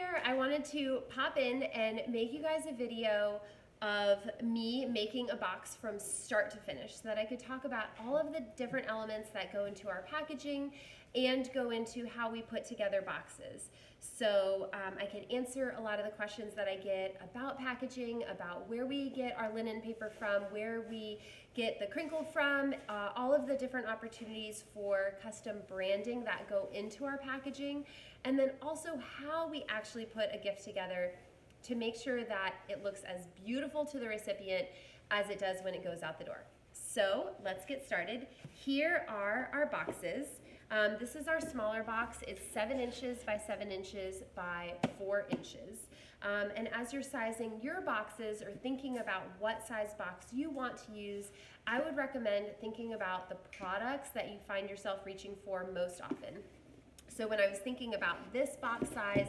here, I wanted to pop in and make you guys a video of me making a box from start to finish so that I could talk about all of the different elements that go into our packaging and go into how we put together boxes. So I can answer a lot of the questions that I get about packaging, about where we get our linen paper from, where we get the crinkle from, all of the different opportunities for custom branding that go into our packaging, and then also how we actually put a gift together to make sure that it looks as beautiful to the recipient as it does when it goes out the door. So let's get started. Here are our boxes. This is our smaller box. It's 7 inches by 7 inches by 4 inches. And as you're sizing your boxes or thinking about what size box you want to use, I would recommend thinking about the products that you find yourself reaching for most often. So when I was thinking about this box size,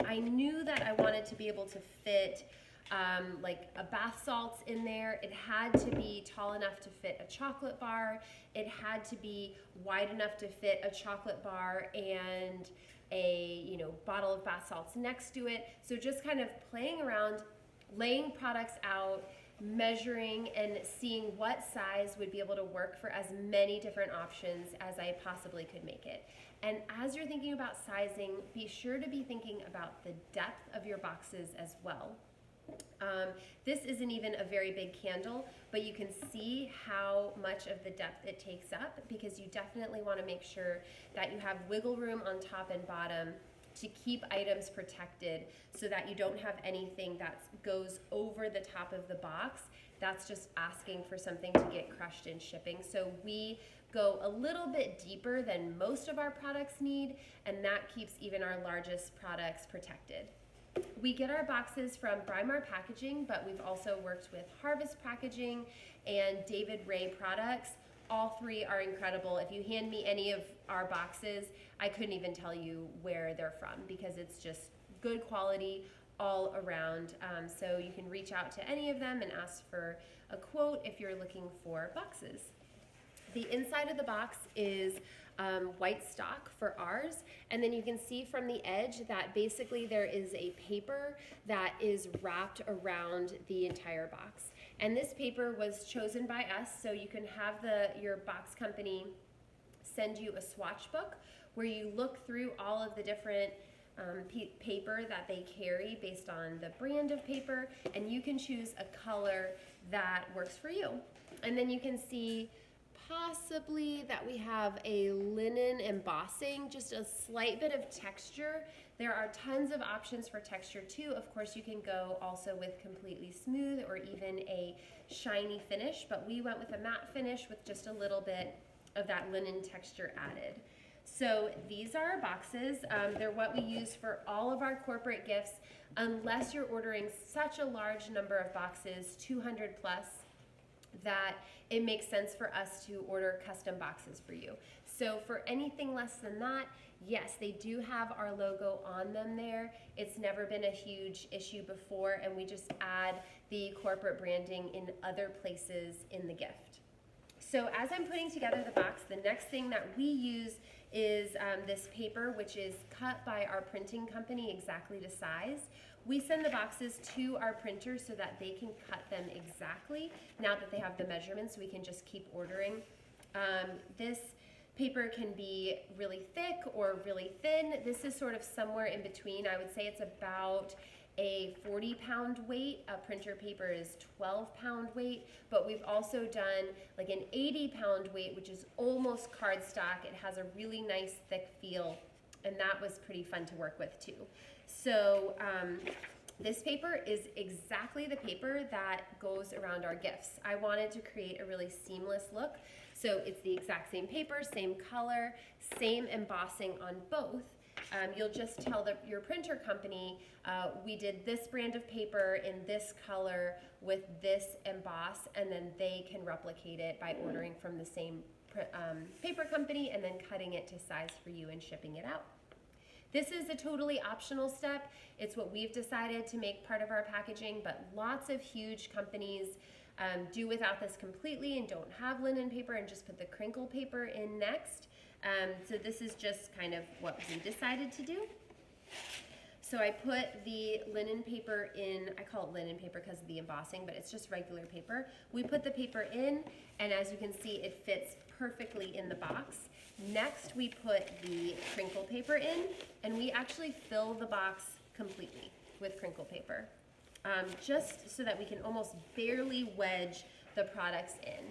I knew that I wanted to be able to fit like a bath salts in there. It had to be tall enough to fit a chocolate bar. It had to be wide enough to fit a chocolate bar and a bottle of bath salts next to it. So just kind of playing around, laying products out, measuring and seeing what size would be able to work for as many different options as I possibly could make it. And as you're thinking about sizing, be sure to be thinking about the depth of your boxes as well. This isn't even a very big candle, but you can see how much of the depth it takes up, because you definitely want to make sure that you have wiggle room on top and bottom to keep items protected so that you don't have anything that goes over the top of the box. That's just asking for something to get crushed in shipping. So we go a little bit deeper than most of our products need, and that keeps even our largest products protected. We get our boxes from Brymar Packaging, but we've also worked with Harvest Packaging and David Ray Products. All three are incredible. If you hand me any of our boxes, I couldn't even tell you where they're from because it's just good quality all around. So you can reach out to any of them and ask for a quote if you're looking for boxes. The inside of the box is white stock for ours, and then you can see from the edge that basically there is a paper that is wrapped around the entire box. And this paper was chosen by us, so you can have your box company send you a swatch book where you look through all of the different paper that they carry based on the brand of paper, and you can choose a color that works for you. And then you can see possibly that we have a linen embossing, just a slight bit of texture. There are tons of options for texture too. Of course, you can go also with completely smooth or even a shiny finish, but we went with a matte finish with just a little bit of that linen texture added. So these are our boxes. They're what we use for all of our corporate gifts, unless you're ordering such a large number of boxes, 200 plus, that it makes sense for us to order custom boxes for you. So for anything less than that, yes, they do have our logo on them there. It's never been a huge issue before, and we just add the corporate branding in other places in the gift. So as I'm putting together the box, the next thing that we use is this paper, which is cut by our printing company exactly to size. We send the boxes to our printer so that they can cut them exactly. Now that they have the measurements, we can just keep ordering. This paper can be really thick or really thin. This is sort of somewhere in between. I would say it's about a 40-pound weight. A printer paper is 12-pound weight, but we've also done like an 80-pound weight, which is almost cardstock. It has a really nice thick feel, and that was pretty fun to work with too. So this paper is exactly the paper that goes around our gifts. I wanted to create a really seamless look. So it's the exact same paper, same color, same embossing on both. You'll just tell your printer company, we did this brand of paper in this color with this emboss, and then they can replicate it by ordering from the same paper company and then cutting it to size for you and shipping it out. This is a totally optional step. It's what we've decided to make part of our packaging, but lots of huge companies do without this completely and don't have linen paper and just put the crinkle paper in next. So this is just kind of what we decided to do. So I put the linen paper in, I call it linen paper because of the embossing, but it's just regular paper. We put the paper in, and as you can see, it fits perfectly in the box. Next, we put the crinkle paper in, and we actually fill the box completely with crinkle paper, just so that we can almost barely wedge the products in.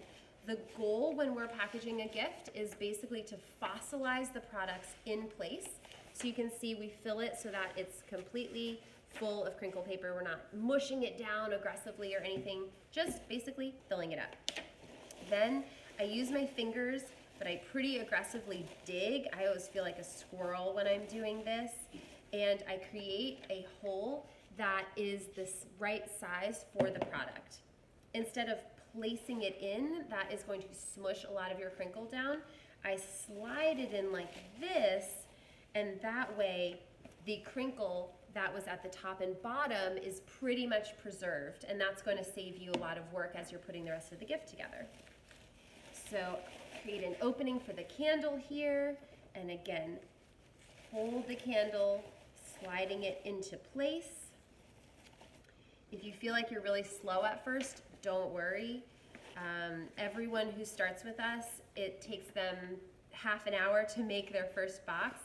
The goal when we're packaging a gift is basically to fossilize the products in place. So you can see we fill it so that it's completely full of crinkle paper. We're not mushing it down aggressively or anything, just basically filling it up. Then I use my fingers, but I pretty aggressively dig. I always feel like a squirrel when I'm doing this. And I create a hole that is this right size for the product. Instead of placing it in, that is going to smush a lot of your crinkle down, I slide it in like this, and that way the crinkle that was at the top and bottom is pretty much preserved, and that's going to save you a lot of work as you're putting the rest of the gift together. So create an opening for the candle here, and again, hold the candle, sliding it into place. If you feel like you're really slow at first, don't worry. Everyone who starts with us, it takes them half an hour to make their first box,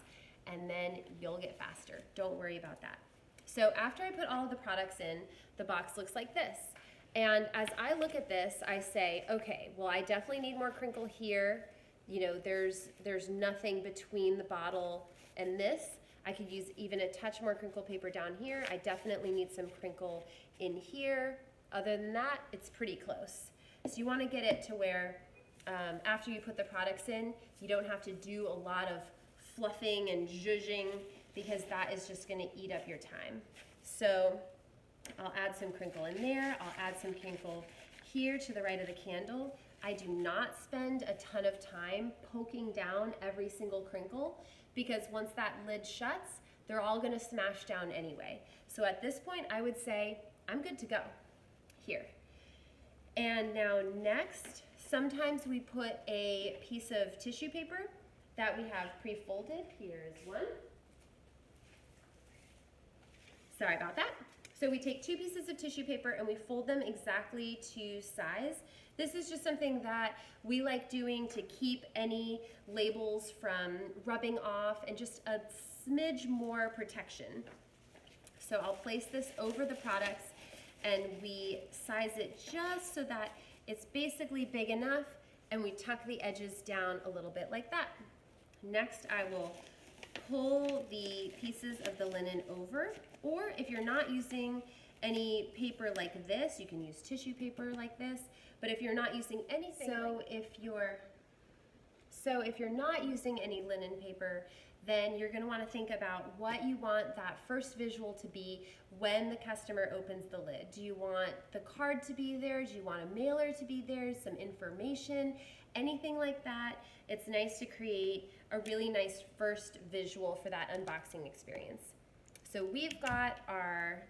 and then you'll get faster. Don't worry about that. So after I put all of the products in, the box looks like this. And as I look at this, I say, okay, well, I definitely need more crinkle here. You know, there's nothing between the bottle and this. I could use even a touch more crinkle paper down here. I definitely need some crinkle in here. Other than that, it's pretty close. So you want to get it to where after you put the products in, you don't have to do a lot of fluffing and zhuzhing, because that is just going to eat up your time. So I'll add some crinkle in there. I'll add some crinkle here to the right of the candle. I do not spend a ton of time poking down every single crinkle, because once that lid shuts, they're all going to smash down anyway. So at this point, I would say I'm good to go here. And now next, sometimes we put a piece of tissue paper that we have pre-folded. Here's one. Sorry about that. So we take 2 pieces of tissue paper and we fold them exactly to size. This is just something that we like doing to keep any labels from rubbing off and just a smidge more protection. So I'll place this over the products, and we size it just so that it's basically big enough, and we tuck the edges down a little bit like that. Next, I will pull the pieces of the linen over, or if you're not using any paper like this, you can use tissue paper like this, but if you're not using anything, if you're not using any linen paper, then you're going to want to think about what you want that first visual to be when the customer opens the lid. Do you want the card to be there? Do you want a mailer to be there? Some information? Anything like that. It's nice to create a really nice first visual for that unboxing experience. So we've got our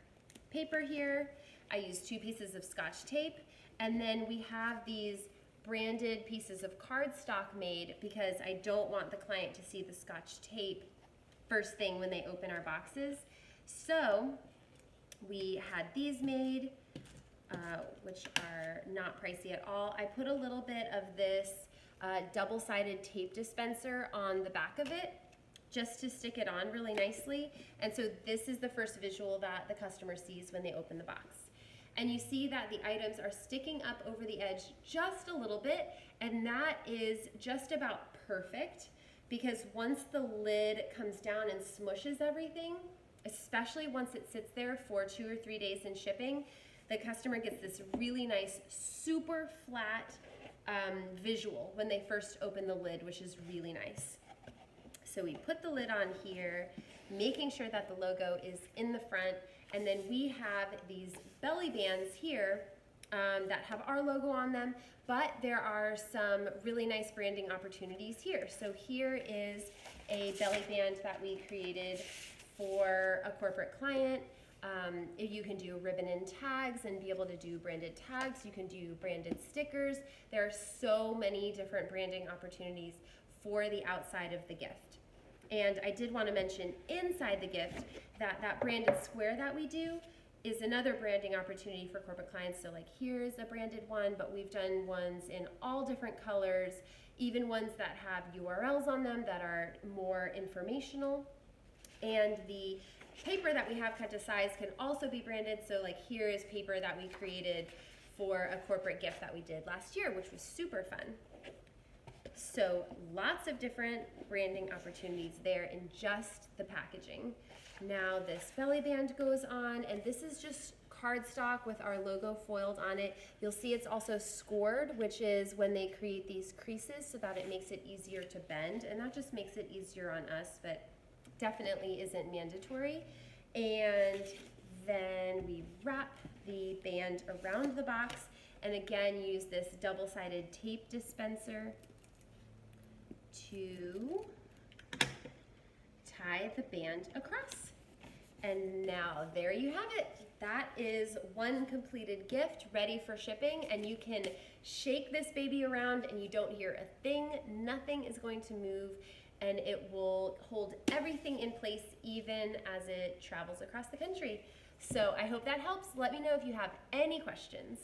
paper here. I use 2 pieces of Scotch tape, and then we have these branded pieces of cardstock made because I don't want the client to see the Scotch tape first thing when they open our boxes. So we had these made, which are not pricey at all. I put a little bit of this double-sided tape dispenser on the back of it just to stick it on really nicely. And so this is the first visual that the customer sees when they open the box. And you see that the items are sticking up over the edge just a little bit, and that is just about perfect, because once the lid comes down and smushes everything, especially once it sits there for 2 or 3 days in shipping, the customer gets this really nice, super flat visual when they first open the lid, which is really nice. So we put the lid on here, making sure that the logo is in the front, and then we have these belly bands here that have our logo on them, but there are some really nice branding opportunities here. So here is a belly band that we created for a corporate client. You can do ribbon and tags and be able to do branded tags. You can do branded stickers. There are so many different branding opportunities for the outside of the gift. And I did want to mention inside the gift that that branded square that we do is another branding opportunity for corporate clients. So like here's a branded one, but we've done ones in all different colors, even ones that have URLs on them that are more informational. And the paper that we have cut to size can also be branded. So like here is paper that we created for a corporate gift that we did last year, which was super fun. So lots of different branding opportunities there in just the packaging. Now this belly band goes on, and this is just cardstock with our logo foiled on it. You'll see it's also scored, which is when they create these creases so that it makes it easier to bend, and that just makes it easier on us, but definitely isn't mandatory. And then we wrap the band around the box, and again use this double-sided tape dispenser to tie the band across. And now there you have it. That is one completed gift ready for shipping, and you can shake this baby around and you don't hear a thing. Nothing is going to move, and it will hold everything in place even as it travels across the country. So I hope that helps. Let me know if you have any questions.